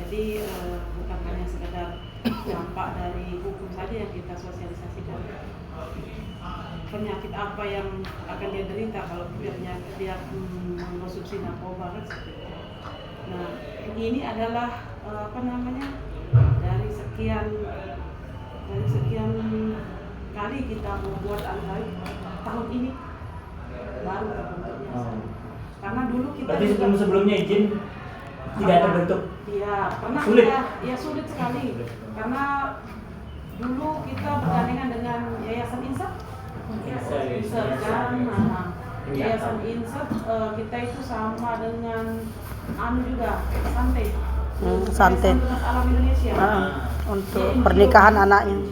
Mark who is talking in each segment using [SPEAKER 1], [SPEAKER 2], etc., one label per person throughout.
[SPEAKER 1] Jadi bukan hanya sekedar dampak dari hukum saja yang kita sosialisasikan. Penyakit apa yang akan dia derita kalau dia mengkonsumsi narkoba kan seperti itu. Nah, ini adalah dari sekian kali kita membuat anggaran tahun ini baru terbentuknya. Karena dulu kita
[SPEAKER 2] berarti sebelumnya izin tidak terbentuk.
[SPEAKER 1] Iya, pernah
[SPEAKER 2] sulit.
[SPEAKER 1] Ya sulit sekali. Karena dulu kita bergandengan dengan Yayasan Insaf. Insaf kan. Yayasan Insaf kita itu sama dengan juga Santai.
[SPEAKER 3] Santai.
[SPEAKER 1] Alam Indonesia.
[SPEAKER 3] Untuk pernikahan anaknya.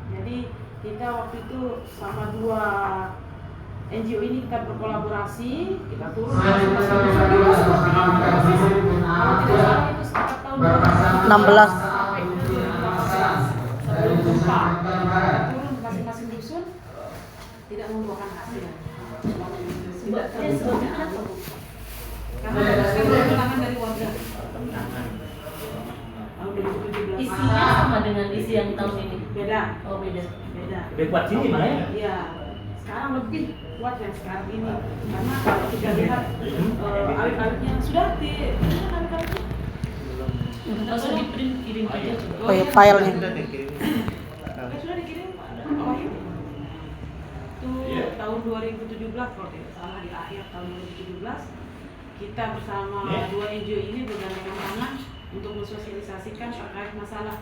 [SPEAKER 1] Jadi kita waktu itu sama dua NGO ini kita berkolaborasi, kita turun kalau tidak salah itu sekitar tahun
[SPEAKER 3] 16.
[SPEAKER 1] Sebelum gempa, turun ke masing-masing dusun, tidak membuahkan hasil. Sebabnya apa? Karena ada kewenangan dari warga.
[SPEAKER 4] Isinya sama dengan isi yang tahun ini?
[SPEAKER 1] Beda.
[SPEAKER 4] Oh beda.
[SPEAKER 2] Lebih kuat sini makanya.
[SPEAKER 1] Iya. Sekarang lebih kuat yang sekarang ini. Karena kalau kita lihat alit-alitnya sudah alit-alitnya.
[SPEAKER 4] Langsung di print kirim aja.
[SPEAKER 3] Oh ya, filenya.
[SPEAKER 1] Sudah dikirim Pak. Itu tahun 2017 kalau tidak salah, di akhir tahun 2017 kita bersama dua NGO ini bergandengan tangan untuk mensosialisasikan terkait masalah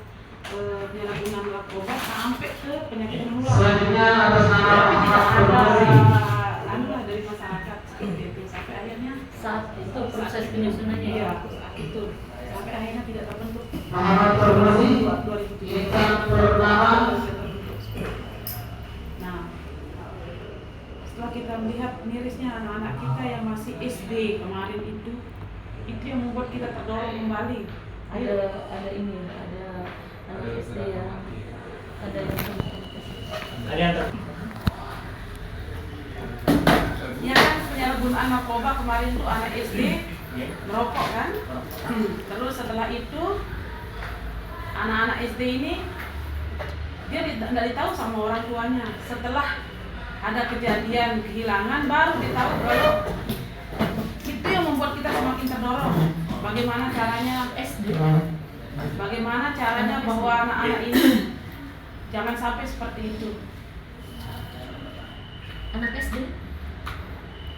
[SPEAKER 1] penyalahgunaan narkoba sampai ke penyakit menular. Tapi tidak ada dari masyarakat seperti itu sampai akhirnya
[SPEAKER 4] Saat itu proses penyusunannya.
[SPEAKER 1] Iya, saat itu sampai akhirnya tidak terbentuk. 2017. Nah, setelah kita melihat mirisnya anak-anak kita yang masih SD kemarin itu yang membuat kita terdorong kembali.
[SPEAKER 4] Ada ini, ada anak SD yang ada yang
[SPEAKER 1] Ya kan penyalahgunaan narkoba kemarin itu anak SD merokok kan. Terus setelah itu anak-anak SD ini dia tidak ditahu sama orang tuanya. Setelah ada kejadian kehilangan baru ditahu kalau itu yang membuat kita semakin terdorong. Bagaimana caranya SD? Bagaimana caranya bahwa anak-anak ini jangan sampai seperti itu.
[SPEAKER 4] anak SD.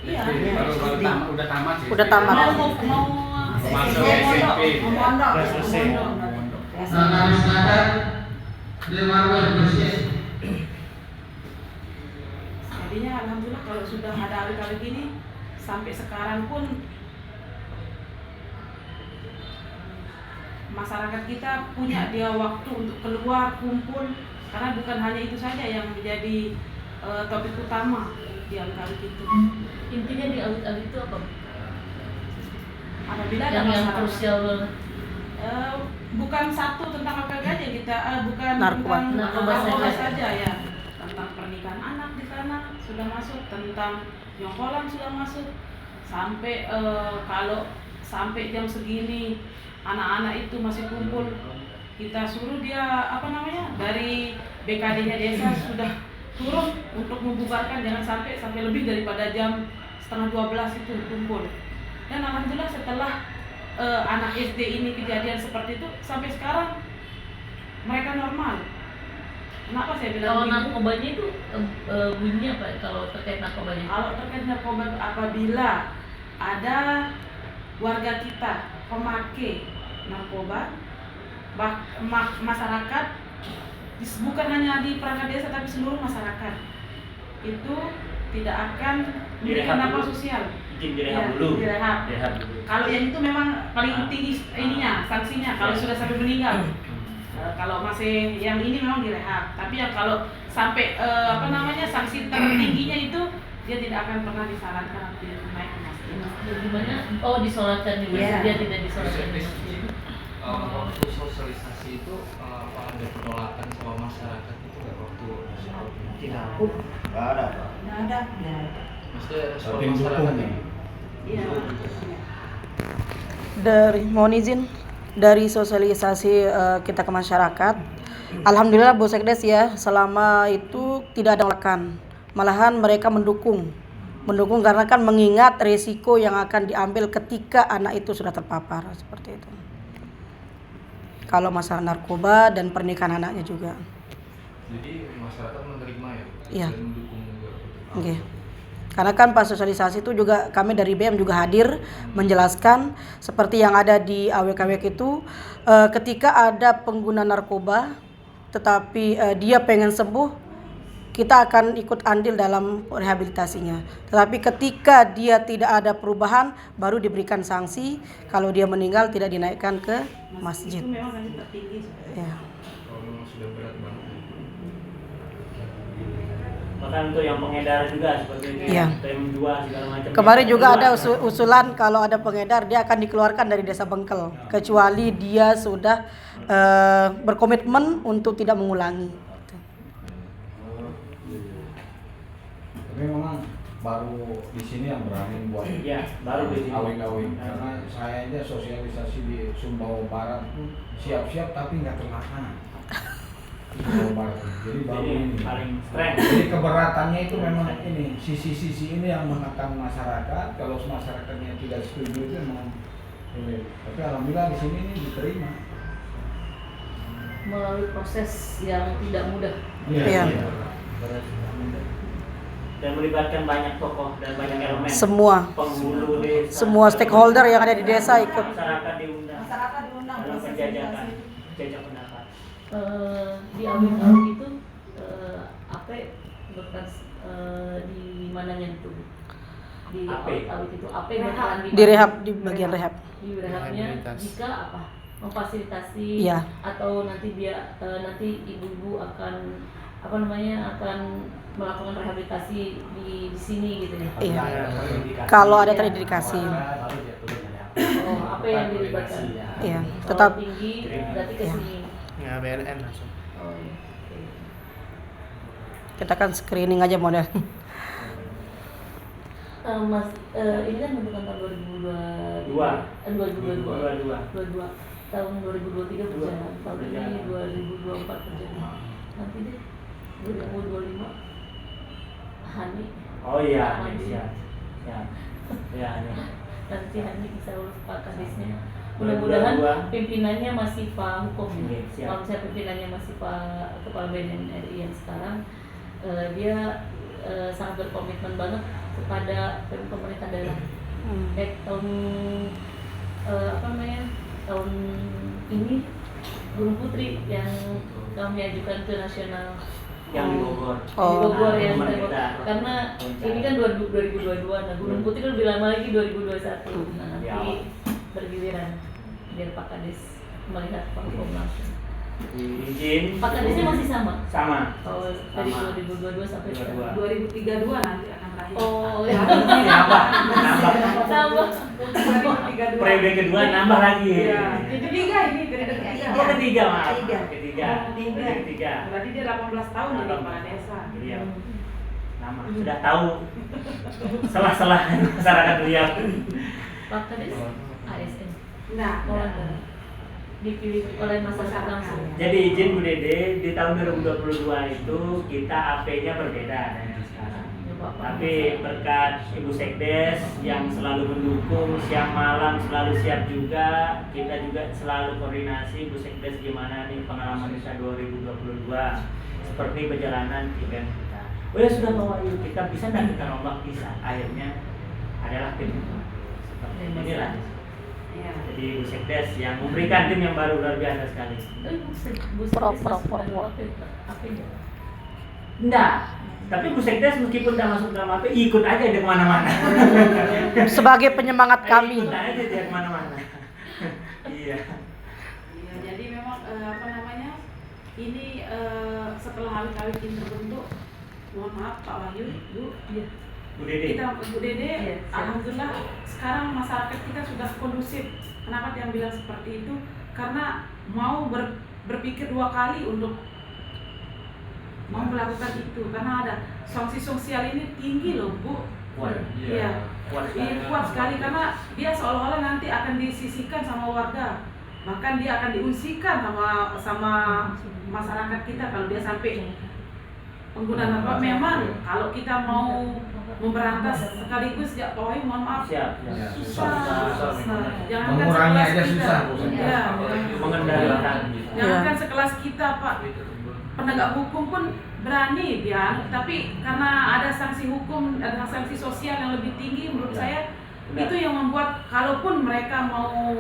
[SPEAKER 1] Iya.
[SPEAKER 5] Udah tamat sih.
[SPEAKER 3] Udah tamat.
[SPEAKER 1] Mau
[SPEAKER 5] Masuk SMP.
[SPEAKER 1] mondok. Jadinya alhamdulillah kalau sudah ada alit-alit gini sampai sekarang pun masyarakat kita punya dia waktu untuk keluar kumpul, karena bukan hanya itu saja yang menjadi topik utama di alit-alit itu.
[SPEAKER 4] Intinya di alit-alit itu apa?
[SPEAKER 1] Apabila ada
[SPEAKER 4] Yang
[SPEAKER 1] masalah
[SPEAKER 4] krusial banget.
[SPEAKER 1] Bukan satu tentang apa saja kita bukan
[SPEAKER 3] Narkoba.
[SPEAKER 1] tentang
[SPEAKER 4] Narkoba
[SPEAKER 1] narkoba
[SPEAKER 4] saja.
[SPEAKER 1] saja ya, tentang pernikahan anak di sana sudah masuk, tentang nyongkolan sudah masuk, sampai kalau sampai jam segini anak-anak itu masih kumpul, kita suruh dia dari BKD-nya desa sudah turun untuk membubarkan, jangan sampai lebih daripada jam 11:30 itu kumpul. Dan alhamdulillah setelah anak SD ini kejadian seperti itu sampai sekarang mereka normal. Kenapa saya bilang
[SPEAKER 4] Kalau
[SPEAKER 1] begitu?
[SPEAKER 4] narkobanya itu bunyinya apa? Kalau terkait narkobanya?
[SPEAKER 1] Kalau terkait narkoba itu apabila ada warga kita pemakai narkoba, masyarakat bukan hanya di perangkat desa tapi seluruh masyarakat itu tidak akan memberikan dampak sosial.
[SPEAKER 2] Izin direhab dulu.
[SPEAKER 1] Direhab. Kalau yang itu memang paling tinggi sanksinya kalau sudah sampai meninggal. Kalau masih yang ini memang direhab, tapi yang kalau sampai sanksi tertingginya itu dia tidak akan pernah disarankan untuk naik ke masjid.
[SPEAKER 4] Gimana? Oh, disolatkan di masjid, dia tidak disolatkan di masjid.
[SPEAKER 5] Waktu sosialisasi itu apa ada penolakan sama masyarakat itu nggak waktu
[SPEAKER 2] Tidak.
[SPEAKER 6] Nggak ada.
[SPEAKER 1] Nggak ada.
[SPEAKER 5] maksudnya respon
[SPEAKER 6] Tapi
[SPEAKER 5] masyarakat
[SPEAKER 6] dukung
[SPEAKER 5] ini?
[SPEAKER 1] Iya.
[SPEAKER 3] Mohon izin dari sosialisasi kita ke masyarakat. Alhamdulillah Bu Sekdes ya, selama itu tidak ada penolakan. Malahan mereka mendukung karena kan mengingat resiko yang akan diambil ketika anak itu sudah terpapar seperti itu. Kalau masalah narkoba dan pernikahan anaknya juga.
[SPEAKER 5] Jadi masyarakat menerima ya?
[SPEAKER 3] Iya.
[SPEAKER 5] Dan mendukung juga.
[SPEAKER 3] Oke. Karena kan pas sosialisasi itu juga kami dari BM juga hadir menjelaskan seperti yang ada di AWK itu, ketika ada pengguna narkoba tetapi dia pengen sembuh, kita akan ikut andil dalam rehabilitasinya. Tetapi ketika dia tidak ada perubahan, baru diberikan sanksi. Kalau dia meninggal tidak dinaikkan ke masjid.
[SPEAKER 1] Itu memang sanksi tertinggi.
[SPEAKER 3] Ya.
[SPEAKER 5] Kalau memang sudah berat banget.
[SPEAKER 2] Bahkan untuk yang pengedar juga seperti itu,
[SPEAKER 3] Iya.
[SPEAKER 2] yang menjual segala macam.
[SPEAKER 3] Kemarin juga ada usulan kalau ada pengedar dia akan dikeluarkan dari desa Bengkel kecuali dia sudah berkomitmen untuk tidak mengulangi.
[SPEAKER 6] Tapi memang baru di sini yang berani buat
[SPEAKER 2] Iya, baru di sini.
[SPEAKER 6] awing-awing karena saya aja sosialisasi di Sumbawa Barat siap-siap tapi nggak terlaksana. Sumbawa Barat. Jadi baru
[SPEAKER 2] Jadi
[SPEAKER 6] ini.
[SPEAKER 2] paling strength.
[SPEAKER 6] Jadi keberatannya itu memang ini sisi-sisi ini yang menekan masyarakat. Kalau masyarakatnya tidak setuju itu memang ini. Tapi alhamdulillah di sini ini diterima.
[SPEAKER 4] Melalui proses yang tidak mudah.
[SPEAKER 3] Iya.
[SPEAKER 2] Dan melibatkan banyak tokoh dan banyak elemen.
[SPEAKER 3] Semua
[SPEAKER 2] Penghulu desa,
[SPEAKER 3] semua stakeholder yang ada di desa ikut.
[SPEAKER 2] Masyarakat diundang.
[SPEAKER 1] Masyarakat diundang
[SPEAKER 2] Dalam
[SPEAKER 1] proses
[SPEAKER 2] penjajakan,
[SPEAKER 1] sosialisasi.
[SPEAKER 2] jajak pendapat.
[SPEAKER 4] Di awal itu apa bekas di mananya itu di
[SPEAKER 2] AP.
[SPEAKER 4] awit itu apa yang bakalan
[SPEAKER 3] Di rehab, di bagian rehab.
[SPEAKER 4] di rehabnya jika apa memfasilitasi
[SPEAKER 3] Iya.
[SPEAKER 4] atau nanti dia nanti ibu-ibu akan apa namanya akan melakukan rehabilitasi di sini gitu ya.
[SPEAKER 3] Iya.
[SPEAKER 2] Terindikasi.
[SPEAKER 3] Kalau ada terindikasi.
[SPEAKER 2] Baru dia turun ada.
[SPEAKER 4] Oh, apa yang dilibatkan?
[SPEAKER 3] Iya,
[SPEAKER 4] Kalau
[SPEAKER 3] tetap
[SPEAKER 4] tinggi berarti ke
[SPEAKER 3] Iya.
[SPEAKER 4] sini.
[SPEAKER 7] Ya BNN langsung.
[SPEAKER 4] Oh iya. Oke.
[SPEAKER 3] kita kan screening aja model.
[SPEAKER 4] Mas, ini kan bentukan tahun 2022, 2022, tahun 2023 berjalan, tahun ini 2024 berjalan, nanti deh 2025 Hani.
[SPEAKER 2] Oh iya,
[SPEAKER 4] Hani.
[SPEAKER 2] iya. Ya. Ya, ini.
[SPEAKER 4] Nanti Hani bisa urus Pak Kadisnya.
[SPEAKER 2] 2022.
[SPEAKER 4] Mudah-mudahan pimpinannya masih Pak Hukum ya.
[SPEAKER 2] Iya, siap.
[SPEAKER 4] Kalau misalnya pimpinannya masih Pak Kepala BNN RI yang sekarang, dia sangat berkomitmen banget kepada pemerintah daerah. Tahun apa namanya tahun ini Gunung Putri yang kami ajukan ke nasional
[SPEAKER 2] Yang di Bogor.
[SPEAKER 3] Oh.
[SPEAKER 4] di Bogor yang
[SPEAKER 2] Teman
[SPEAKER 4] terbaik.
[SPEAKER 2] kita.
[SPEAKER 4] Karena ini kan 2022, nah Gunung Putri kan lebih lama lagi 2021. Nah
[SPEAKER 2] Ya.
[SPEAKER 4] nanti bergiliran biar Pak Kadis melihat Pak Hukum langsung.
[SPEAKER 2] Izin.
[SPEAKER 4] Pak Kadisnya masih sama?
[SPEAKER 2] Sama.
[SPEAKER 4] Oh, dari
[SPEAKER 2] Sama.
[SPEAKER 4] 2022 sampai sekarang.
[SPEAKER 1] 2032 nanti akan terakhir.
[SPEAKER 4] Oh, ya.
[SPEAKER 2] Nambah.
[SPEAKER 4] Nambah.
[SPEAKER 1] 2032.
[SPEAKER 2] Periode kedua nambah lagi.
[SPEAKER 1] Iya. Ketiga ini periode ketiga.
[SPEAKER 2] Oh, ketiga, maaf.
[SPEAKER 1] Ketiga.
[SPEAKER 2] Ketiga.
[SPEAKER 1] Ketiga.
[SPEAKER 2] Ketiga.
[SPEAKER 1] Berarti dia 18 tahun jadi kepala desa.
[SPEAKER 2] Iya. Nama sudah tahu selah-selah masyarakat lihat.
[SPEAKER 4] Pak Kadis ASN.
[SPEAKER 1] Nah,
[SPEAKER 4] Oh, dipilih oleh masyarakat langsung.
[SPEAKER 2] Jadi izin Bu Dede, di tahun 2022 itu kita AP-nya berbeda dengan sekarang. Tapi berkat Ibu Sekdes yang selalu mendukung, siang malam selalu siap juga, kita juga selalu koordinasi Bu Sekdes gimana nih pengalaman kita 2022 seperti perjalanan event kita. Oh ya sudah bawa yuk, kita bisa dan kita rombak bisa. Akhirnya adalah tim seperti inilah.
[SPEAKER 1] iya.
[SPEAKER 2] Jadi Bu Sekdes yang memberikan tim yang baru luar biasa sekali.
[SPEAKER 3] Pro.
[SPEAKER 4] Apa ya?
[SPEAKER 2] Enggak, tapi Bu Sekdes meskipun tidak masuk dalam AP, ikut aja dia kemana-mana.
[SPEAKER 3] Sebagai penyemangat kami.
[SPEAKER 2] Ikut aja dia kemana-mana. Iya.
[SPEAKER 1] Iya, jadi memang apa namanya? Ini setelah awit-awit ini terbentuk, mohon maaf Pak Wahyu, Bu,
[SPEAKER 4] Iya.
[SPEAKER 2] Bu Dede.
[SPEAKER 1] kita Bu Dede,
[SPEAKER 4] Iya, siap.
[SPEAKER 1] alhamdulillah sekarang masyarakat kita sudah kondusif. Kenapa yang bilang seperti itu? Karena mau berpikir dua kali untuk mau melakukan itu, karena ada sanksi sosial ini tinggi loh Bu.
[SPEAKER 2] kuat.
[SPEAKER 1] Iya.
[SPEAKER 2] Kuat sekali.
[SPEAKER 1] Kuat sekali karena dia seolah-olah nanti akan disisihkan sama warga, bahkan dia akan diungsikan sama masyarakat kita kalau dia sampai pengguna narkoba. Memang kalau kita mau memberantas sekaligus ya Pak Wahyu, mohon maaf,
[SPEAKER 2] Siap.
[SPEAKER 1] susah. Jangankan
[SPEAKER 6] Mengurangi
[SPEAKER 1] sekelas
[SPEAKER 6] aja
[SPEAKER 1] kita.
[SPEAKER 6] susah, Bu.
[SPEAKER 1] Iya.
[SPEAKER 2] Mengendalikan.
[SPEAKER 1] Jangankan sekelas kita Pak, penegak hukum pun berani dia, tapi karena ada sanksi hukum, ada sanksi sosial yang lebih tinggi, menurut saya
[SPEAKER 2] Benar.
[SPEAKER 1] itu yang membuat kalaupun mereka mau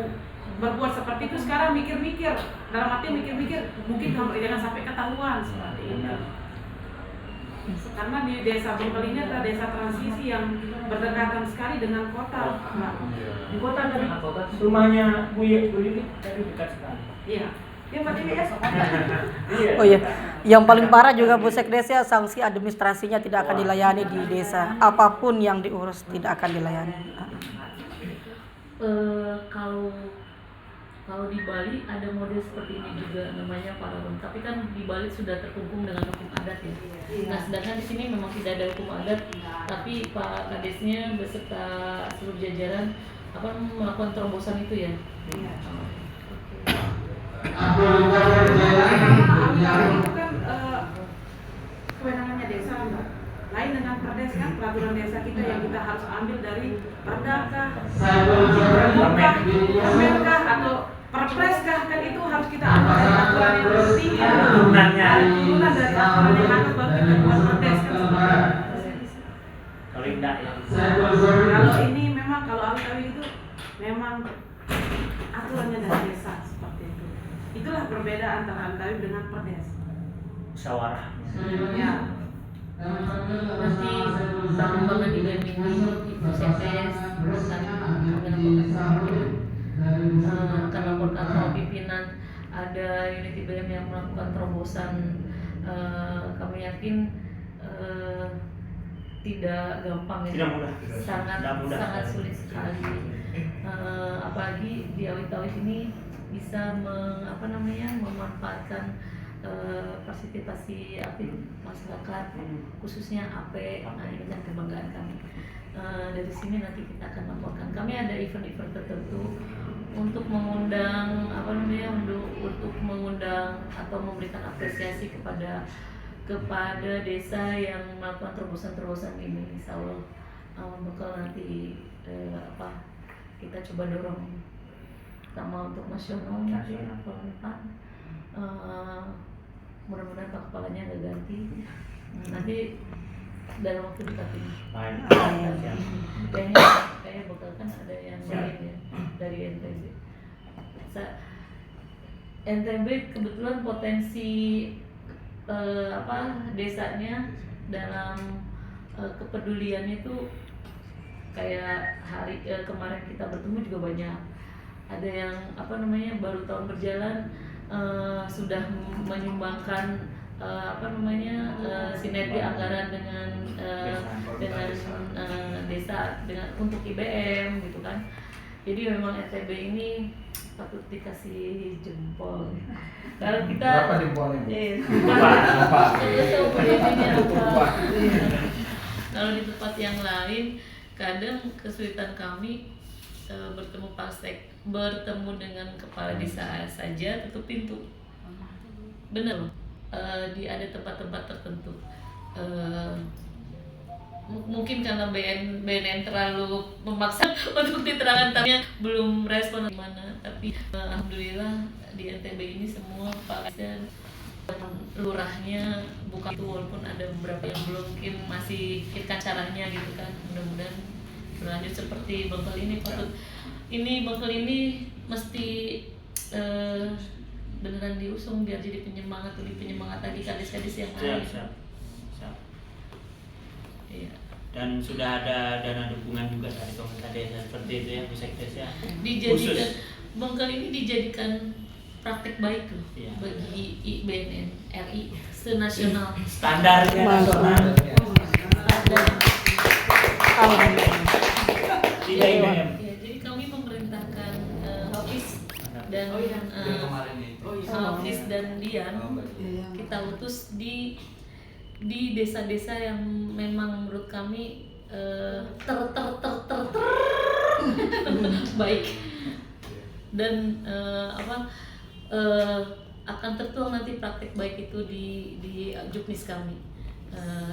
[SPEAKER 1] berbuat seperti itu sekarang mikir-mikir, dalam arti mikir-mikir mungkin jangan sampai ketahuan seperti itu. Karena di desa Bengkel ini adalah desa transisi yang berdekatan sekali dengan kota, Mbak. Di kota dari
[SPEAKER 2] Rumahnya Bu Yuli tadi dekat sekali.
[SPEAKER 1] iya. Ya Mbak Dewi ya.
[SPEAKER 2] Iya.
[SPEAKER 3] Oh iya, yang paling parah juga Bu Sekdes ya, sanksi administrasinya tidak akan dilayani di desa. Apapun yang diurus tidak akan dilayani.
[SPEAKER 4] Kalau di Bali ada model seperti ini juga, namanya Parabon. Tapi kan di Bali sudah terkungkung dengan hukum adat ya. Nah, sedangkan di sini memang tidak ada hukum adat, tapi Pak Kadesnya beserta seluruh jajaran melakukan terobosan itu ya.
[SPEAKER 1] Iya.
[SPEAKER 4] Oke.
[SPEAKER 1] Itu kan kewenangannya desa, Mbak. Lain dengan perdes kan, peraturan desa kita yang kita harus ambil dari Perdakah, Permenkah, atau Perpres kah, kan itu harus kita ambil dari aturan yang lebih tinggi.
[SPEAKER 2] Turunannya.
[SPEAKER 1] Turunan dari aturan yang ada baru kita buat perdes kan seperti itu.
[SPEAKER 2] Kalau enggak ya.
[SPEAKER 1] Kalau ini memang kalau Alkawi itu memang aturannya dari desa seperti itu. Itulah perbedaan antara Alkawi dengan perdes.
[SPEAKER 2] Musyawarah.
[SPEAKER 1] Ya.
[SPEAKER 4] Nanti perkembangan di BEM ini Ibu Sekdes akan laporkan sama pimpinan, ada unit BEM yang melakukan terobosan. Kami yakin tidak gampang ya,
[SPEAKER 2] Tidak mudah. Tidak mudah.
[SPEAKER 4] sangat sulit sekali. Apalagi di awit-awit ini bisa memanfaatkan partisipasi aktif masyarakat, khususnya AP. Nah, ini kan kebanggaan kami. Dari sini nanti kita akan laporkan. Kami ada event-event tertentu untuk mengundang untuk mengundang atau memberikan apresiasi kepada desa yang melakukan terobosan-terobosan ini. Insya Allah bakal nanti kita coba dorong sama untuk nasional nanti pemerintah. Mudah-mudahan Pak Kepalanya nggak ganti. Nanti dalam waktu dekat ini. Kayaknya bakal kan ada yang lain ya dari NTB. NTB kebetulan potensi desanya dalam kepeduliannya itu kayak hari kemarin kita bertemu juga banyak. Ada yang baru tahun berjalan sudah menyumbangkan sinergi anggaran dengan desa untuk IBM gitu kan. Jadi memang NTB ini patut dikasih jempol. Kalau kita
[SPEAKER 6] Berapa jempolnya, Bu?
[SPEAKER 4] Kalau di tempat yang lain kadang kesulitan kami bertemu dengan kepala desa saja tutup pintu. Bener loh. Ada tempat-tempat tertentu. Mungkin karena BNN terlalu memaksa untuk diterangkan, tapi belum respon gimana. Tapi alhamdulillah di NTB ini semua Pak dan lurahnya buka itu, walaupun ada beberapa yang belum, mungkin masih pikirkan caranya gitu kan. Mudah-mudahan berlanjut seperti Bengkel ini. Bengkel ini mesti beneran diusung biar jadi penyemangat lagi kadis-kadis yang lain.
[SPEAKER 2] Siap.
[SPEAKER 4] Iya.
[SPEAKER 2] Dan sudah ada dana dukungan juga dari pemerintah desa seperti itu ya Bu Sekdes ya.
[SPEAKER 4] Bengkel ini dijadikan praktik baik loh,
[SPEAKER 2] Iya.
[SPEAKER 4] bagi BNN RI senasional.
[SPEAKER 2] Standarnya nasional. Tidak IBM.
[SPEAKER 4] Ya, jadi kami memerintahkan Hafiz dan
[SPEAKER 5] kemarin itu.
[SPEAKER 4] Hafiz dan Dian kita utus di desa-desa yang memang menurut kami baik, dan akan tertuang nanti praktek baik itu di Juknis kami,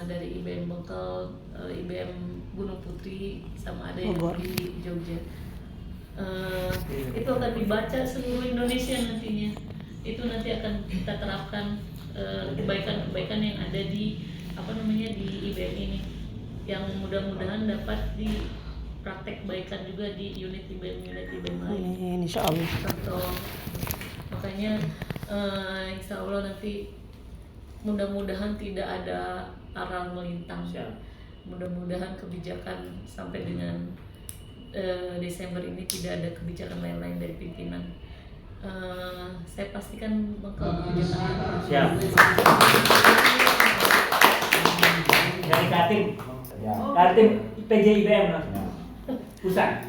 [SPEAKER 4] dari IBM Bengkel, IBM Gunung Putri, sama ada yang
[SPEAKER 3] Bogor.
[SPEAKER 4] di Jogja. Itu akan dibaca seluruh Indonesia nantinya. Itu nanti akan kita terapkan kebaikan-kebaikan yang ada di di IBM ini, yang mudah-mudahan dapat dipraktek baikan juga di unit IBM lain.
[SPEAKER 3] Amin, insya Allah.
[SPEAKER 4] Contoh, makanya insya Allah nanti mudah-mudahan tidak ada aral melintang.
[SPEAKER 2] Siap.
[SPEAKER 4] Mudah-mudahan kebijakan sampai dengan Desember ini tidak ada kebijakan lain-lain dari pimpinan. Saya pastikan bakal kebijakan.
[SPEAKER 2] Siap. Dari Katim PJIBM Mas. Pusat.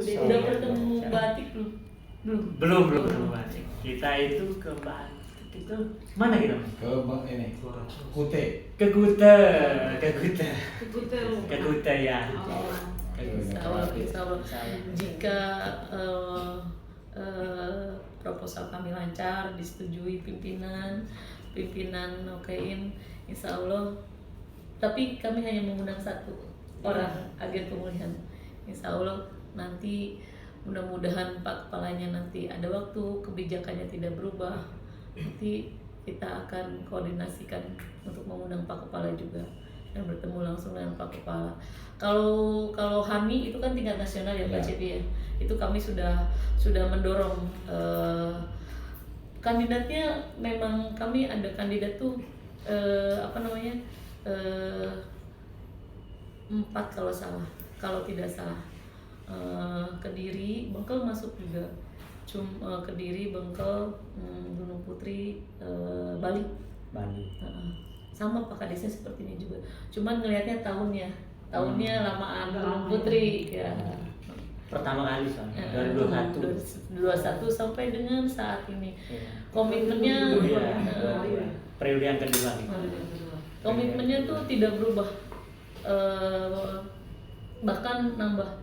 [SPEAKER 4] Udah bertemu Batik belum?
[SPEAKER 2] Belum Batik. Kita itu ke Batik itu mana kita Mas?
[SPEAKER 6] Ini Kute.
[SPEAKER 2] Ke Kuta ya.
[SPEAKER 4] Insya Allah. Jika proposal kami lancar, disetujui pimpinan okein, insya Allah. Tapi kami hanya mengundang satu orang agen pemulihan. Insya Allah nanti mudah-mudahan Pak Kepalanya nanti ada waktu, kebijakannya tidak berubah, nanti kita akan koordinasikan untuk mengundang Pak Kepala juga dan bertemu langsung dengan Pak Kepala. Kalau HAMI itu kan tingkat nasional ya Pak Cepi ya. Itu kami sudah mendorong kandidatnya. Memang kami ada kandidat tuh 4 kalau tidak salah. Kediri, Bengkel masuk juga. Kediri, Bengkel, Gunung Putri, Bali. Sama Pak Kadesnya seperti ini juga. Cuman ngelihatnya tahunnya lamaan Gunung Putri ya.
[SPEAKER 2] Pertama kali soalnya
[SPEAKER 4] 2021 sampai dengan saat ini. Komitmennya
[SPEAKER 2] periode yang kedua.
[SPEAKER 4] Komitmennya tuh tidak berubah, bahkan nambah.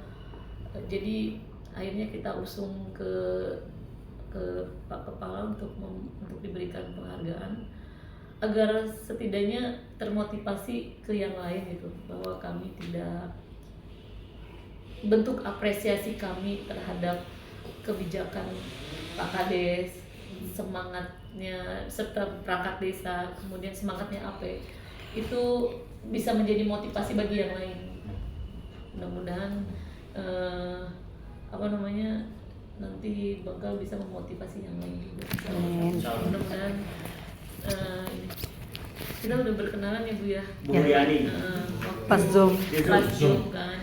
[SPEAKER 4] Jadi akhirnya kita usung ke Pak Kepala untuk diberikan penghargaan agar setidaknya termotivasi ke yang lain gitu, bahwa kami tidak, bentuk apresiasi kami terhadap kebijakan Pak Kades, semangatnya serta perangkat desa, kemudian semangatnya AP itu bisa menjadi motivasi bagi yang lain. Mudah-mudahan nanti Bengkel bisa memotivasi yang lain juga. Mudah-mudahan ini. Kita udah berkenalan ya Bu ya.
[SPEAKER 2] Bu Yani.
[SPEAKER 3] Pas Zoom.
[SPEAKER 4] Pas Zoom kan.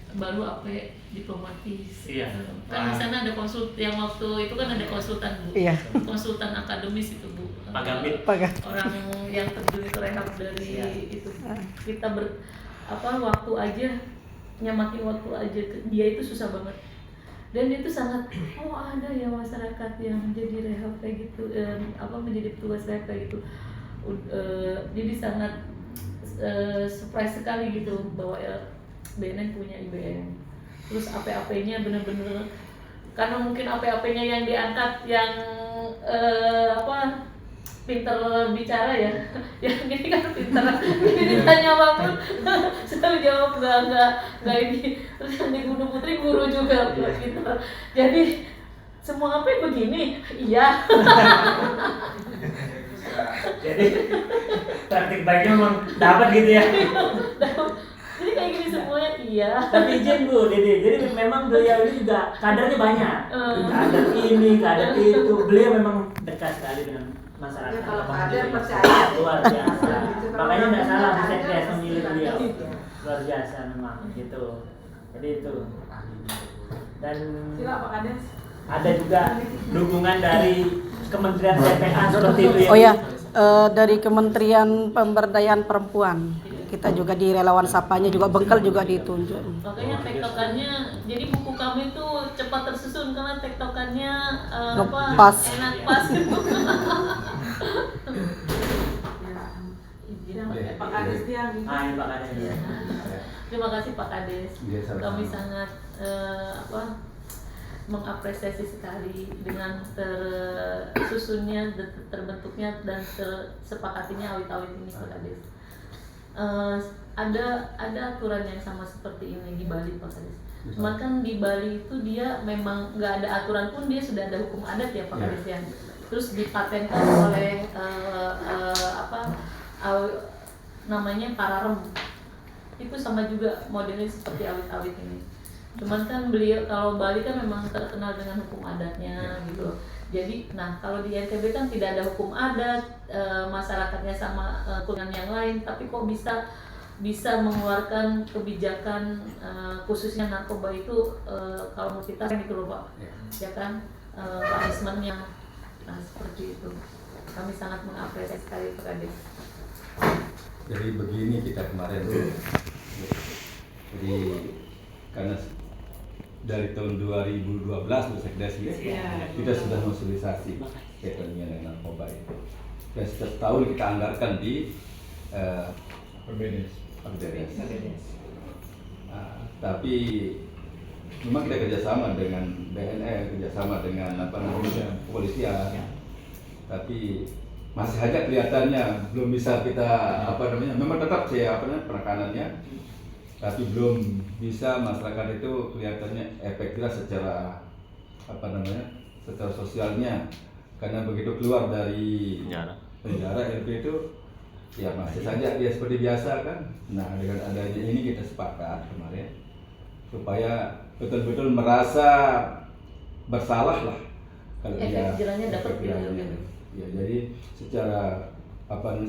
[SPEAKER 4] Baru AP diplomatis.
[SPEAKER 2] Iya.
[SPEAKER 4] Kan di sana ada yang waktu itu kan ada konsultan Bu.
[SPEAKER 3] Iya.
[SPEAKER 4] Konsultan akademis itu Bu.
[SPEAKER 2] Pak Gambit.
[SPEAKER 4] Orang yang terjun ke rehab dari itu. Kita waktu aja, nyamakin waktu aja, dia itu susah banget. Dan itu sangat, ada ya masyarakat yang menjadi rehab kayak gitu, menjadi petugas rehab kayak gitu. Jadi sangat surprise sekali gitu bahwa BNN punya IBM. Terus AP-AP-nya bener-bener, karena mungkin AP-AP-nya yang diangkat yang pinter bicara ya, yang ini kan pinter, ini ditanya apapun selalu jawab nggak ini. Terus yang di Gunung Putri guru juga pinter, jadi semua apa begini, iya.
[SPEAKER 2] Jadi praktik baiknya memang dapat gitu ya.
[SPEAKER 4] Jadi kayak gini semuanya iya.
[SPEAKER 2] Tapi izin Bu, jadi memang beliau ini juga kadernya banyak. Kader ini, kader itu, beliau memang dekat sekali dengan masyarakat.
[SPEAKER 7] Ya, kalau kader percaya.
[SPEAKER 2] Luar biasa. Makanya nggak salah Bu Sekdes memilih beliau. Luar biasa memang gitu. Jadi itu. Dan ada juga dukungan dari Kementerian PPA seperti itu ya.
[SPEAKER 3] Oh ya, dari Kementerian Pemberdayaan Perempuan. Kita juga di relawan sapanya juga Bengkel juga ditunjuk.
[SPEAKER 4] Makanya tektokannya, jadi buku kami itu cepat tersusun karena tektokannya
[SPEAKER 3] Pas.
[SPEAKER 4] enak pas gitu.
[SPEAKER 1] Pak Kades dia.
[SPEAKER 2] Hai Pak Kades.
[SPEAKER 4] Iya. Terima kasih Pak Kades.
[SPEAKER 6] Iya, sama-sama.
[SPEAKER 4] Kami sangat mengapresiasi sekali dengan tersusunnya, terbentuknya dan tersepakatinya awit-awit ini Pak Kades. Ada aturan yang sama seperti ini di Bali Pak Kades. Cuman kan di Bali itu dia memang nggak ada aturan pun, dia sudah ada hukum adat ya Pak Kades ya. Terus dipatenkan oleh namanya Pararem. Itu sama juga modelnya seperti awit-awit ini. Cuman kan beliau, kalau Bali kan memang terkenal dengan hukum adatnya gitu. Jadi, kalau di NTB kan tidak ada hukum adat, masyarakatnya sama dengan yang lain, tapi kok bisa mengeluarkan kebijakan khususnya narkoba itu kalau menurut kita gitu loh Pak, ya kan, punishment-nya. Nah seperti itu, kami sangat mengapresiasi sekali Pak Kades.
[SPEAKER 7] Jadi begini kita kemarin, jadi karena dari tahun 2012 Sekdes kita sudah sosialisasi kaitannya dengan narkoba itu. Dan setiap tahun kita anggarkan di Perbedes. Tapi memang kita kerjasama dengan BNN, kerjasama dengan kepolisian. Tapi masih aja kelihatannya belum bisa kita memang tetap penekanannya, tapi belum bisa masyarakat itu kelihatannya efektif secara secara sosialnya, karena begitu keluar dari penjara LP itu ya masih saja dia seperti biasa kan. Nah dengan adanya ini kita sepakat kemarin supaya betul-betul merasa bersalah lah kalau
[SPEAKER 4] efek jerahnya dapat
[SPEAKER 7] ya, jadi secara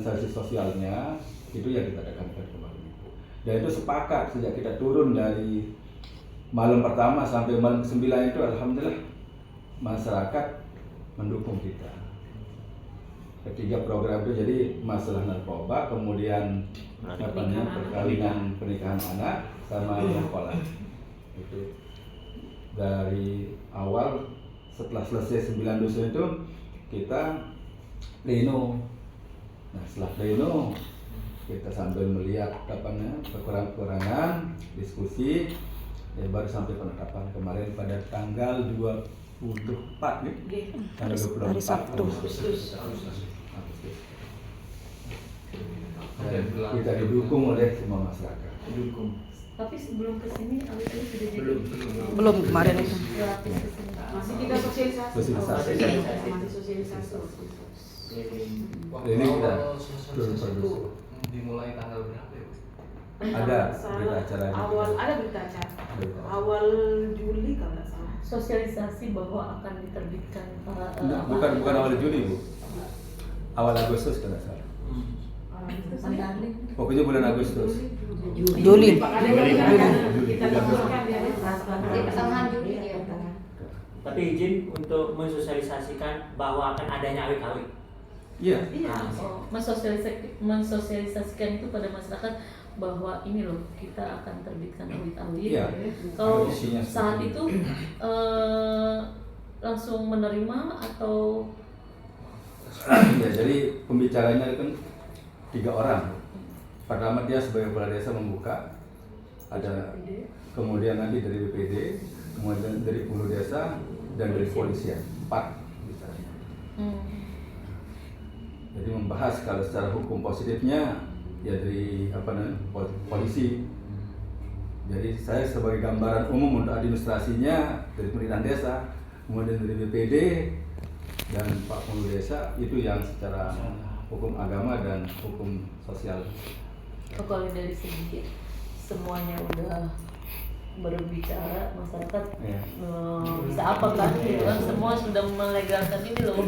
[SPEAKER 7] sanksi sosialnya itu yang kita tekankan kemarin. Dan itu sepakat sejak kita turun dari malam pertama sampai malam ke-9 itu alhamdulillah masyarakat mendukung kita. Ketiga program itu jadi masalah narkoba, kemudian perkawinan pernikahan anak sama sekolah. Itu dari awal setelah selesai 9 dusun itu kita pleno. Nah setelah pleno kita sambil melihat kekurangan, diskusi, baru sampai penetapan kemarin pada tanggal 24 nih, tanggal 24
[SPEAKER 3] hari Sabtu.
[SPEAKER 7] Agustus. Dan kita didukung oleh semua masyarakat.
[SPEAKER 4] Tapi sebelum kesini awit-awit sudah jadi
[SPEAKER 3] Belum kemarin itu.
[SPEAKER 4] gratis kesini.
[SPEAKER 1] Masih kita sosialisasi.
[SPEAKER 7] Ini kita
[SPEAKER 5] Sosialisasi itu dimulai tanggal berapa ya?
[SPEAKER 7] ada berita acara
[SPEAKER 1] Ada berita acara. Awal Juli kalau nggak salah.
[SPEAKER 4] Sosialisasi bahwa akan diterbitkan para
[SPEAKER 7] bukan awal Juli Bu, awal Agustus kalau nggak salah. Pokoknya bulan Agustus.
[SPEAKER 3] Juli.
[SPEAKER 1] Kita laporkan dia.
[SPEAKER 8] Pertengahan Juli ya.
[SPEAKER 2] Tapi izin untuk mensosialisasikan bahwa akan adanya awit-awit.
[SPEAKER 7] Iya.
[SPEAKER 4] Mensosialisasikan itu pada masyarakat bahwa ini loh kita akan terbitkan awit-awit.
[SPEAKER 7] Iya.
[SPEAKER 4] Kalau
[SPEAKER 7] Isinya
[SPEAKER 4] saat
[SPEAKER 7] seperti
[SPEAKER 4] itu langsung menerima atau
[SPEAKER 7] Ya, jadi pembicaranya kan 3 orang. Pertama dia sebagai kepala desa membuka, ada kemudian nanti dari BPD, kemudian dari Hulu Desa dan dari Polisian, 4 bicaranya. Jadi membahas kalau secara hukum positifnya ya dari polisi. Jadi saya sebagai gambaran umum untuk administrasinya dari pemerintahan desa, kemudian dari BPD dan Pak Hulu Desa itu yang secara hukum agama dan hukum sosial.
[SPEAKER 4] kalau dari segi semuanya udah berbicara masyarakat bisa apa kan gitu kan, semua sudah melegalkan ini loh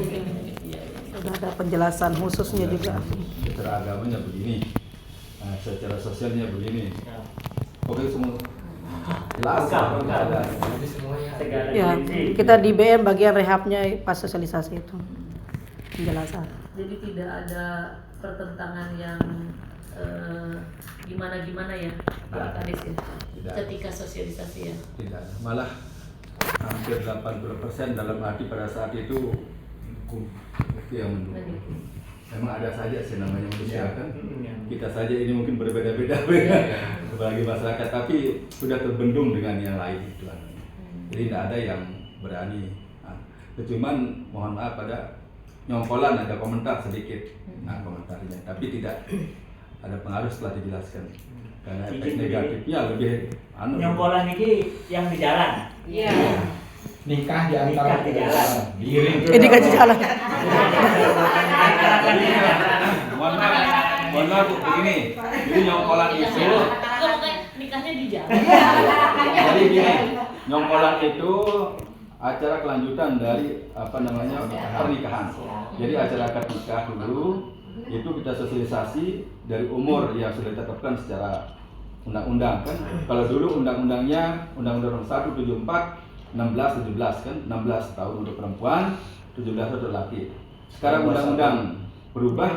[SPEAKER 4] ya.
[SPEAKER 3] Sudah ada penjelasan khususnya juga.
[SPEAKER 7] Secara agamanya begini, secara sosialnya begini. Oke semua jelas ada.
[SPEAKER 5] Jadi semuanya
[SPEAKER 3] Ya, kita di BM bagian rehabnya pas sosialisasi itu penjelasan.
[SPEAKER 4] Jadi tidak ada pertentangan yang gimana ya Pak Kades ya
[SPEAKER 7] Tidak.
[SPEAKER 4] ketika sosialisasi ya.
[SPEAKER 7] Tidak, malah hampir 80% dalam arti pada saat itu hukum yang mendukung. memang ada saja sih namanya manusia
[SPEAKER 6] Iya.
[SPEAKER 7] kan.
[SPEAKER 2] Iya.
[SPEAKER 7] Kita saja ini mungkin berbeda-beda bagi masyarakat, tapi sudah terbendung dengan yang lain itu. Jadi tidak ada yang berani. Nah, cuman mohon maaf ada nyongkolan, ada komentar sedikit, komentarnya, tapi tidak ada pengaruh setelah dijelaskan. Karena efek negatifnya lebih
[SPEAKER 2] Nyongkolan ini yang di jalan.
[SPEAKER 1] Iya.
[SPEAKER 6] Nikah di
[SPEAKER 2] Nikah
[SPEAKER 6] antara
[SPEAKER 2] di jalan.
[SPEAKER 6] diiring.
[SPEAKER 3] Ini gaji jalan.
[SPEAKER 7] Mohon maaf Bu, begini. Jadi nyongkolan itu,
[SPEAKER 4] Makanya nikahnya di jalan.
[SPEAKER 7] jadi gini, nyongkolan itu acara kelanjutan dari pernikahan. Jadi acara akad nikah dulu itu kita sosialisasi dari umur yang sudah ditetapkan secara undang-undang kan. Kalau dulu undang-undangnya Undang-Undang 174 16 17 kan, 16 tahun untuk perempuan, 17 untuk laki. Sekarang undang-undang berubah,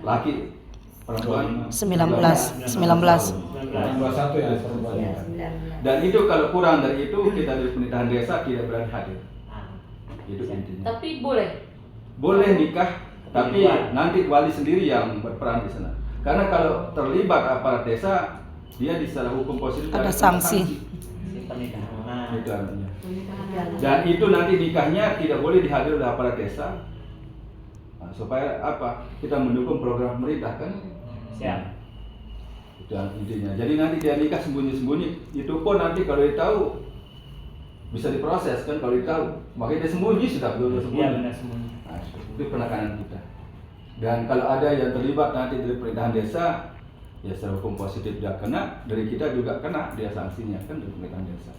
[SPEAKER 7] laki perempuan
[SPEAKER 3] 19.
[SPEAKER 6] 21 ya perempuan.
[SPEAKER 7] Dan itu kalau kurang dari itu kita dari pemerintahan desa tidak berani hadir. Itu intinya.
[SPEAKER 4] Tapi boleh.
[SPEAKER 7] Boleh nikah, tapi nanti wali sendiri yang berperan di sana. Karena kalau terlibat aparat desa, dia secara hukum positif
[SPEAKER 3] Ada
[SPEAKER 7] ada
[SPEAKER 3] sanksi.
[SPEAKER 2] Pernikahan.
[SPEAKER 7] Itu artinya. Dan itu nanti nikahnya tidak boleh dihadiri oleh aparat desa. Nah, supaya apa? Kita mendukung program pemerintah kan?
[SPEAKER 2] Siap.
[SPEAKER 7] Itu intinya. Jadi nanti dia nikah sembunyi-sembunyi. Itu pun nanti kalau dia tahu bisa diproses kan kalau dia tahu. Makanya dia sembunyi sudah belum sembunyi.
[SPEAKER 2] Iya benar semuanya.
[SPEAKER 7] Nah, itu penekanan kita. Dan kalau ada yang terlibat nanti dari pemerintahan desa, ya secara hukum positif dia kena, dari kita juga kena dia sanksinya kan dari pemerintahan desa.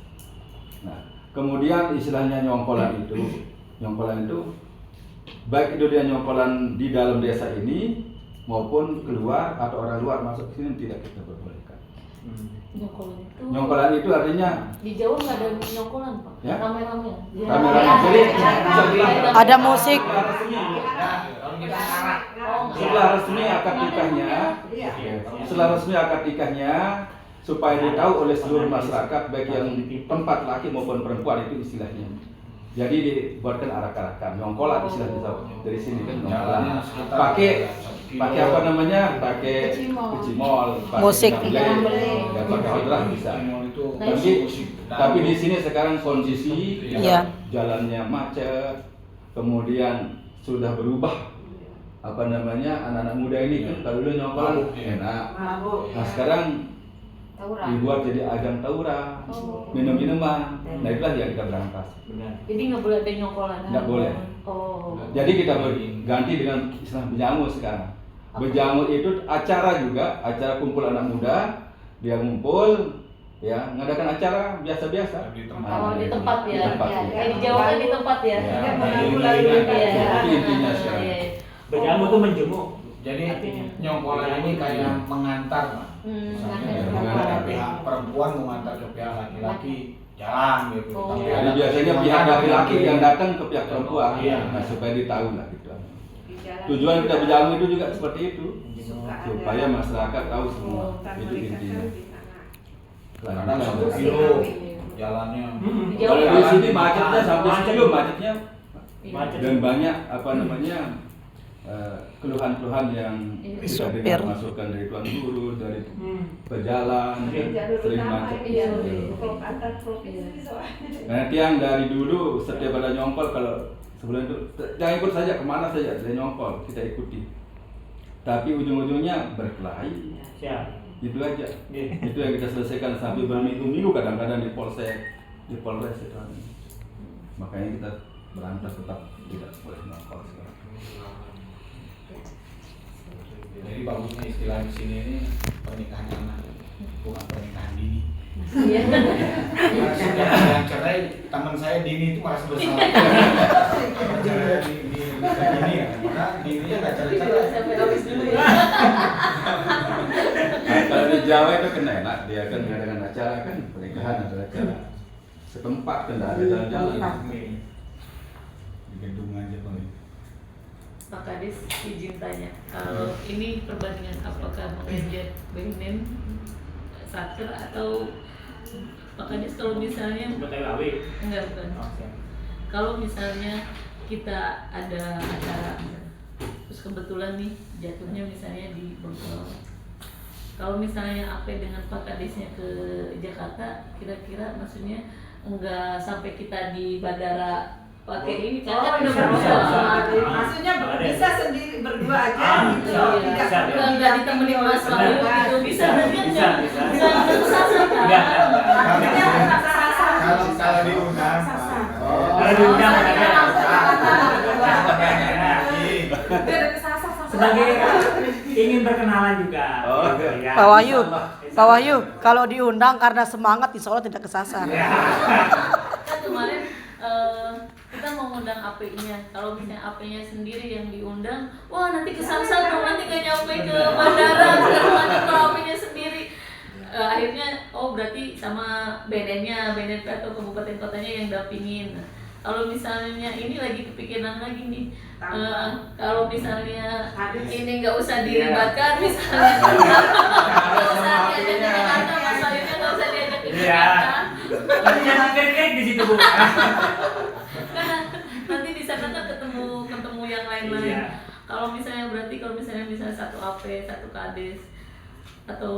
[SPEAKER 7] Nah, kemudian istilahnya nyongkolan itu baik itu dia nyongkolan di dalam desa ini maupun keluar atau orang luar masuk ke sini tidak kita perbolehkan.
[SPEAKER 4] Nyongkolan itu.
[SPEAKER 7] Nyongkolan itu artinya
[SPEAKER 4] Di Jawa nggak ada nyongkolan Pak.
[SPEAKER 7] Ya?
[SPEAKER 4] Rame-rame. Ya.
[SPEAKER 7] rame-rame. Jadi bisa bilang
[SPEAKER 3] Ada musik.
[SPEAKER 7] setelah resmi akad nikahnya, setelah resmi akad nikahnya supaya ditahu oleh seluruh masyarakat baik yang tempat laki maupun perempuan itu istilahnya. Jadi dibuatkan arak-arakan, nyongkolan istilahnya dari sini kan nyongkolan. Pakai apa namanya? Pakai kecimol, pakai
[SPEAKER 3] Musik.
[SPEAKER 7] gamelan, dan pakai hadrah bisa. Tapi di sini sekarang kondisi
[SPEAKER 3] Iya.
[SPEAKER 7] jalannya macet, kemudian sudah berubah apa namanya anak-anak muda ini kan kalau dulu nyongkolan enak. Nah sekarang dibuat jadi ajang tawuran, minum-minuman. Nah itulah yang kita berantas.
[SPEAKER 2] Benar.
[SPEAKER 4] Jadi nggak boleh ada nyongkolan.
[SPEAKER 7] Nggak boleh.
[SPEAKER 4] Oh.
[SPEAKER 7] Jadi kita berganti dengan istilah bejamu sekarang. Bejamu itu acara juga, acara kumpul anak muda, dia ngumpul, ya mengadakan acara biasa-biasa.
[SPEAKER 4] Oh, di tempat ya.
[SPEAKER 7] Di tempat,
[SPEAKER 4] Ya.
[SPEAKER 7] ya.
[SPEAKER 4] Kayak di Jawa kan di tempat ya.
[SPEAKER 7] Ya,
[SPEAKER 4] Kan
[SPEAKER 7] nah,
[SPEAKER 4] mengaku-lalu
[SPEAKER 7] ini
[SPEAKER 4] gitu ya.
[SPEAKER 7] itu intinya sekarang.
[SPEAKER 4] Iya.
[SPEAKER 2] Berjamu tuh menjemuk.
[SPEAKER 6] Jadi
[SPEAKER 2] Artinya.
[SPEAKER 6] nyongkolan ini kayak mengantar, Pak.
[SPEAKER 7] mengantar.
[SPEAKER 6] Misalnya mengantar pihak perempuan mengantar ke pihak laki-laki jalan gitu.
[SPEAKER 4] Oh.
[SPEAKER 6] Tapi
[SPEAKER 7] Jadi
[SPEAKER 6] ada
[SPEAKER 7] biasanya pihak laki-laki yang datang ke pihak perempuan,
[SPEAKER 6] Iya.
[SPEAKER 7] nah, supaya ditahu lah gitu. Tujuan kita berjamu itu juga seperti itu, supaya masyarakat tahu semua. Itu intinya.
[SPEAKER 6] kadang 1 kilo jalannya.
[SPEAKER 4] Di Jawa
[SPEAKER 7] Kalau di
[SPEAKER 4] kan?
[SPEAKER 7] sini macetnya sampai 1 kilo macetnya,
[SPEAKER 2] Macet.
[SPEAKER 7] dan banyak apa namanya keluhan-keluhan yang kita
[SPEAKER 3] Sopir.
[SPEAKER 7] dengar masukan dari tuan guru, dari pejalan, sering macet.
[SPEAKER 4] Iya.
[SPEAKER 7] Nah, yang dari dulu setiap ada nyongkol kalau sebulan itu jangan ikut saja kemana saja ada nyongkol kita ikuti. Tapi ujung-ujungnya berkelahi.
[SPEAKER 2] Siap.
[SPEAKER 7] Itu aja.
[SPEAKER 2] Iya.
[SPEAKER 7] Itu yang kita selesaikan sampai berminggu-minggu kadang-kadang di polsek, di polres itu. Makanya kita berantas tetap tidak boleh nyongkol sekarang.
[SPEAKER 6] Jadi bagusnya istilah di sini ini pernikahan anak, bukan pernikahan dini.
[SPEAKER 4] Iya.
[SPEAKER 6] Karena sudah ada yang cerai, teman saya Dini itu merasa bersalah. Cerai di Dini ya, maka Dininya nggak cerai-cerai.
[SPEAKER 4] Sampai habis dulu ya.
[SPEAKER 7] Nah, kalau di Jawa itu kan enak, dia kan mengadakan acara kan pernikahan adalah acara setempat kan tidak ada jalan-jalan. Di gedung aja paling.
[SPEAKER 4] Pak Kades izin tanya, kalau ini perbandingan apakah mengenjot BNN satker atau Pak Kades kalau misalnya
[SPEAKER 2] Buat TWAW.
[SPEAKER 4] enggak bukan.
[SPEAKER 2] Oh, siap.
[SPEAKER 4] Kalau misalnya kita ada acara terus kebetulan nih jatuhnya misalnya di Bengkel. Kalau misalnya AP dengan Pak Kadesnya ke Jakarta, kira-kira maksudnya enggak sampai kita di bandara pakai ini kan udah berubah.
[SPEAKER 9] Maksudnya bisa sendiri berdua aja gitu.
[SPEAKER 4] Iya, enggak ditemenin Mas Wahyu gitu. Bisa berarti enggak kesasar kan?
[SPEAKER 6] Kalau diundang,
[SPEAKER 2] Kalau diundang sebagai ingin berkenalan juga.
[SPEAKER 7] Oh.
[SPEAKER 2] Gitu, ya.
[SPEAKER 3] Pak Wahyu, kalau diundang karena semangat insya Allah tidak kesasar.
[SPEAKER 4] Kan kemarin kita mau ngundang AP-nya. Kalau misalnya AP-nya sendiri yang diundang, wah nanti kesasar dong, nanti gak nyampe ke bandara segala macam kalau AP-nya sendiri. Akhirnya berarti sama BNN-nya, BNN atau kabupaten kotanya yang dampingin. Kalau misalnya ini lagi kepikiran lagi nih, kalau misalnya ini nggak usah dilibatkan, misalnya nggak usah diajak ke Jakarta, Mas Wahyu nggak usah diajak ke Jakarta.
[SPEAKER 2] Tapi jangan krik di situ, Bu.
[SPEAKER 4] Karena nanti di sana kan ketemu yang lain-lain.
[SPEAKER 2] Iya.
[SPEAKER 4] Kalau misalnya satu AP, satu Kades atau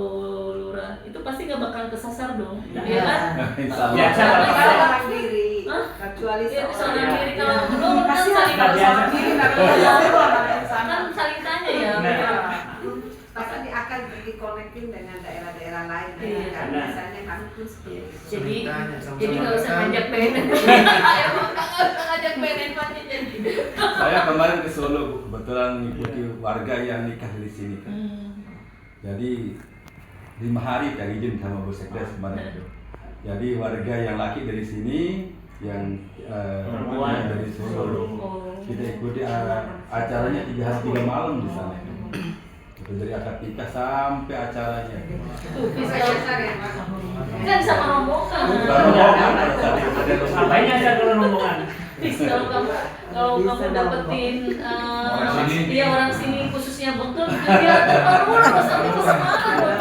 [SPEAKER 4] lurah, itu pasti nggak bakal kesasar dong, ya kan?
[SPEAKER 7] Insya Allah.
[SPEAKER 2] Biasa.
[SPEAKER 9] Kalau orang diri,
[SPEAKER 4] Hah?
[SPEAKER 9] kecuali
[SPEAKER 4] Ya,
[SPEAKER 9] seorang
[SPEAKER 4] seorang
[SPEAKER 2] Iya.
[SPEAKER 4] diri kalau belum kan
[SPEAKER 9] Pasti
[SPEAKER 4] saling
[SPEAKER 2] nggak biasa.
[SPEAKER 4] kan saling tanya ya.
[SPEAKER 2] Nah.
[SPEAKER 9] pasti akan dikonekin dengan daerah-daerah lain.
[SPEAKER 4] Iya.
[SPEAKER 9] Kan
[SPEAKER 2] Nah.
[SPEAKER 9] biasanya kami pun seperti itu.
[SPEAKER 4] Jadi nggak usah ngajak BNN. Nggak usah ngajak BNN aja jadi.
[SPEAKER 7] Saya kemarin ke Solo, Bu. Kebetulan mengikuti warga yang nikah di sini kan. Jadi 5 hari tak izin sama Bu Sekdes kemarin itu. Jadi warga yang laki dari sini, yang
[SPEAKER 2] perempuan
[SPEAKER 7] dari Solo.
[SPEAKER 4] Oh.
[SPEAKER 7] Kita ikuti acaranya 3 hari 3 malam di sana. Itu dari akad nikah sampai acaranya.
[SPEAKER 4] Tuh, kan sama rombongan.
[SPEAKER 2] Ngapain aja kalau rombongan?
[SPEAKER 4] Kalau kamu dapetin
[SPEAKER 6] sini.
[SPEAKER 4] orang sini khususnya Bengkel, dia baru sampai ke Semarang.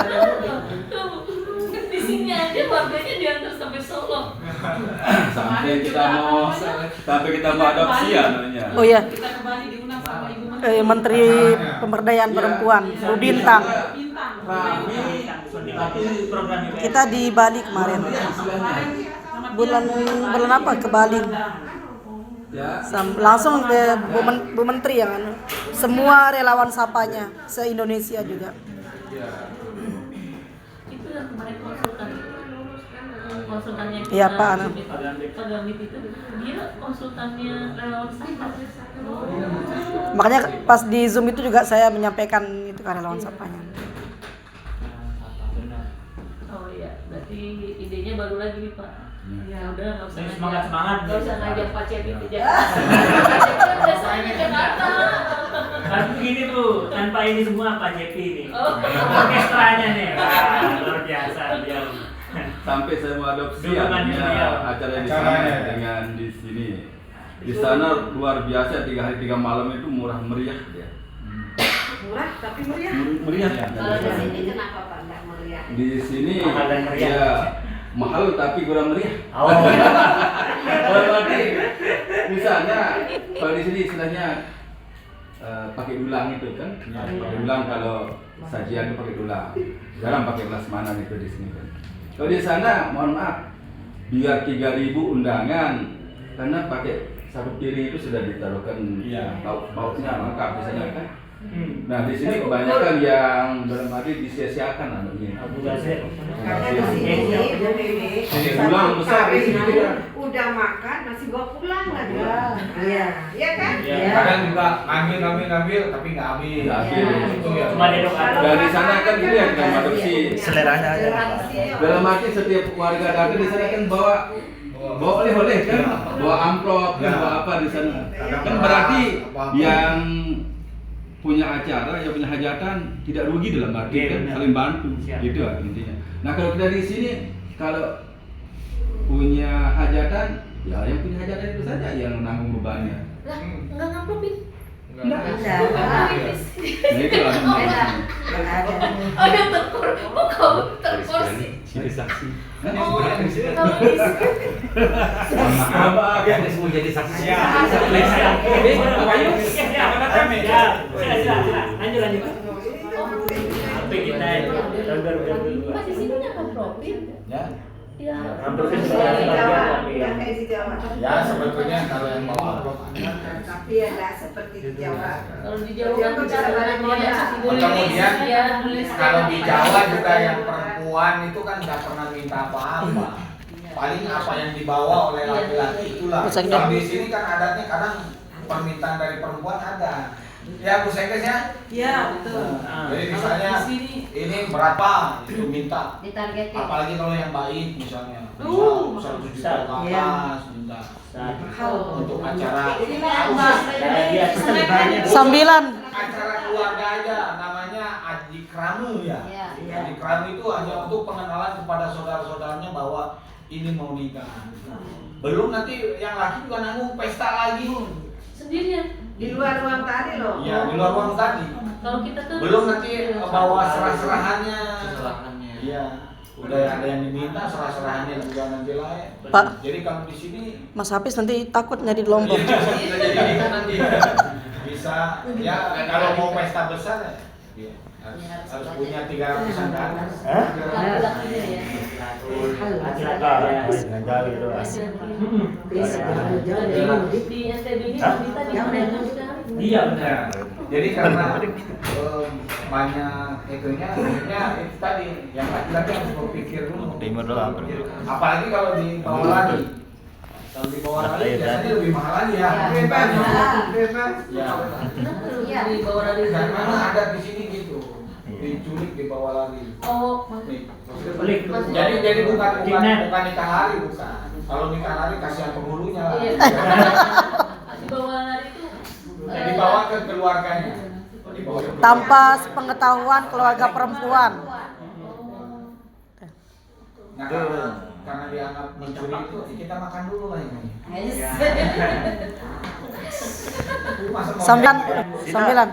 [SPEAKER 4] Di sini aja warganya diantar sampai Solo.
[SPEAKER 7] Sampai kita mau adopsi ya namanya.
[SPEAKER 3] Oh iya,
[SPEAKER 1] Kita ke Bali diundang sama Ibu Menteri.
[SPEAKER 3] Menteri Pemberdayaan Perempuan, Bu Bintang.
[SPEAKER 1] Bintang.
[SPEAKER 2] Tapi program ini
[SPEAKER 3] Kita di Bali kemarin. Bulan apa ke Bali?
[SPEAKER 7] Ya.
[SPEAKER 3] Langsung ke Bu Menteri yang anu. Semua relawan sapanya se-Indonesia juga.
[SPEAKER 4] Itu yang kemarin konsultannya kita.
[SPEAKER 3] Iya, Pak Anu.
[SPEAKER 4] Pak Gamit itu dia konsultannya relawan Sapa.
[SPEAKER 3] Makanya pas di Zoom itu juga saya menyampaikan itu ke relawan sapanya.
[SPEAKER 4] Oh iya, berarti idenya baru lagi nih Pak. Ya udah nggak usah
[SPEAKER 2] Ini semangat.
[SPEAKER 4] nggak usah ngajak Pak Cepi ke Jakarta. Kan biasanya Jakarta.
[SPEAKER 2] Tapi begini Bu, tanpa ini semua Pak Jepi ini.
[SPEAKER 4] Oh.
[SPEAKER 2] Orkestranya nih, wah, luar biasa dia.
[SPEAKER 7] Sampai saya mau adopsi
[SPEAKER 2] Dukungan
[SPEAKER 7] akhirnya
[SPEAKER 2] beliau.
[SPEAKER 7] acara di sana dengan di sini. Di sana luar biasa 3 hari 3 malam itu murah meriah dia.
[SPEAKER 9] Murah tapi meriah.
[SPEAKER 7] Meriah.
[SPEAKER 8] Kalau di sini kenapa Pak nggak melihat?
[SPEAKER 7] Di sini
[SPEAKER 2] Mahal dan meriah.
[SPEAKER 7] ya mahal tapi kurang meriah.
[SPEAKER 2] Oh.
[SPEAKER 7] Kalau tadi misalnya kalau di sini istilahnya pakai dulang itu kan, pakai dulang kalau sajian itu pakai dulang. Jarang pakai prasmanan itu di sini kan. Kalau di sana mohon maaf biar 3.000 undangan karena pakai satu piring itu sudah ditaruhkan pautnya lengkap di sana kan. Nah di sini kebanyakan yang dalam arti disia-siakan anunya.
[SPEAKER 2] Abu Basir.
[SPEAKER 9] Karena di sini Bu Bibi,
[SPEAKER 7] Pulang besar di sini.
[SPEAKER 9] udah makan masih bawa pulang lagi. Iya, iya kan?
[SPEAKER 6] Kadang juga ngambil tapi nggak habis.
[SPEAKER 7] Nggak habis.
[SPEAKER 6] Itu ya.
[SPEAKER 2] Cuma dedok aja.
[SPEAKER 7] Dan di sana kan gitu ya kita adopsi.
[SPEAKER 6] Seleranya aja.
[SPEAKER 7] Dalam arti setiap warga datang di sana kan bawa oleh-oleh kan, bawa amplop, kan, bawa apa di sana. Kan berarti yang punya acara, yang punya hajatan tidak rugi dalam arti kan, saling bantu, gitu intinya. Nah kalau kita di sini kalau punya hajatan, ya yang punya hajatan itu saja yang nanggung bebannya.
[SPEAKER 4] Lah, enggak ngamplopin.
[SPEAKER 7] Nah itu lah.
[SPEAKER 4] Oh yang tekor, kok kamu tekor sih?
[SPEAKER 7] Jadi saksi.
[SPEAKER 4] Oh, kalau di sini.
[SPEAKER 7] Apa?
[SPEAKER 6] Jadi saksi.
[SPEAKER 2] Jadi,
[SPEAKER 6] Mi.
[SPEAKER 2] Ya, silakan. Lanjut. Sampai kita itu tahun 2022.
[SPEAKER 4] Masih sininya kan Profil.
[SPEAKER 6] Ya.
[SPEAKER 4] Ya.
[SPEAKER 2] Hampir
[SPEAKER 9] Di
[SPEAKER 2] sesuai
[SPEAKER 9] Jawa,
[SPEAKER 2] tapi
[SPEAKER 9] yang kayak di Jawa.
[SPEAKER 6] Ya sebetulnya kalau yang bawa
[SPEAKER 9] Tapi ya nggak seperti di Jawa.
[SPEAKER 4] Kalau di Jawa
[SPEAKER 9] Dia
[SPEAKER 4] kan
[SPEAKER 9] bisa
[SPEAKER 4] bicara
[SPEAKER 9] balik
[SPEAKER 4] dia
[SPEAKER 9] modal.
[SPEAKER 6] Kemudian
[SPEAKER 4] ya,
[SPEAKER 6] kalau di Jawa juga yang perempuan itu kan nggak pernah minta apa-apa. Paling apa yang dibawa oleh laki-laki itulah.
[SPEAKER 3] Bu Sekdes.
[SPEAKER 6] Kalau di sini kan adatnya kadang permintaan dari perempuan ada. Ya Bu Sekdes ya.
[SPEAKER 1] Iya, betul.
[SPEAKER 6] Jadi
[SPEAKER 1] Kalau
[SPEAKER 6] misalnya
[SPEAKER 1] di sini
[SPEAKER 6] ini berapa itu minta.
[SPEAKER 8] Ditargetin.
[SPEAKER 6] Apalagi kalau yang baik misalnya.
[SPEAKER 1] Uh,
[SPEAKER 6] 100 juta ke
[SPEAKER 3] Iya.
[SPEAKER 6] atas minta. Untuk acara
[SPEAKER 3] Sambilan.
[SPEAKER 6] acara keluarga aja namanya Aji Kramu ya.
[SPEAKER 8] Iya.
[SPEAKER 6] Aji Kramu itu hanya untuk pengenalan kepada saudara-saudaranya bahwa ini mau nikah. Belum nanti yang laki juga nanggung pesta lagi.
[SPEAKER 4] sendirian.
[SPEAKER 9] Di luar ruang tadi loh.
[SPEAKER 6] Iya, di luar ruang tadi.
[SPEAKER 4] Kalau kita kan
[SPEAKER 6] Belum nanti bawa serah-serahannya.
[SPEAKER 5] Serah-serahannya.
[SPEAKER 6] Iya. Udah ada yang diminta serah-serahannya juga nanti lain.
[SPEAKER 3] Pak.
[SPEAKER 6] Jadi kalau di sini
[SPEAKER 3] Mas Hafiz nanti takut nyari di Lombok.
[SPEAKER 6] Iya, bisa jadi nikah nanti. Bisa ya kalau mau pesta besar ya. Harus punya 300-an ke atas.
[SPEAKER 4] laki-lakinya ya. Di STB ini wanita diundang sekarang.
[SPEAKER 2] Iya benar.
[SPEAKER 6] Jadi karena banyak itunya, akhirnya itu tadi yang laki-laki harus berpikir dulu. Apalagi kalau dibawa lagi. Kalau dibawa lagi biasanya lebih mahal lagi ya.
[SPEAKER 9] Bebas.
[SPEAKER 6] Ya.
[SPEAKER 4] Kenapa lu
[SPEAKER 8] Iya.
[SPEAKER 4] dibawa lari
[SPEAKER 6] Dan
[SPEAKER 4] dari
[SPEAKER 6] memang
[SPEAKER 4] mana?
[SPEAKER 6] ada di sini gitu. Diculik dibawa lagi.
[SPEAKER 4] Oh,
[SPEAKER 6] Nih.
[SPEAKER 2] Pelik.
[SPEAKER 6] Jadi bukan
[SPEAKER 2] Kidnap.
[SPEAKER 6] nikah hari bukan. Kalau nikah hari kasihan penghulunya lah.
[SPEAKER 4] Iya. Dibawa lari itu
[SPEAKER 6] Dibawa ke keluarganya. Dibawa ke keluarga.
[SPEAKER 3] Tanpa pengetahuan keluarga perempuan.
[SPEAKER 6] Nah, karena dianggap mencuri itu kita makan dulu lah ini.
[SPEAKER 8] Yes.
[SPEAKER 6] Masa mau-
[SPEAKER 3] Sambilan.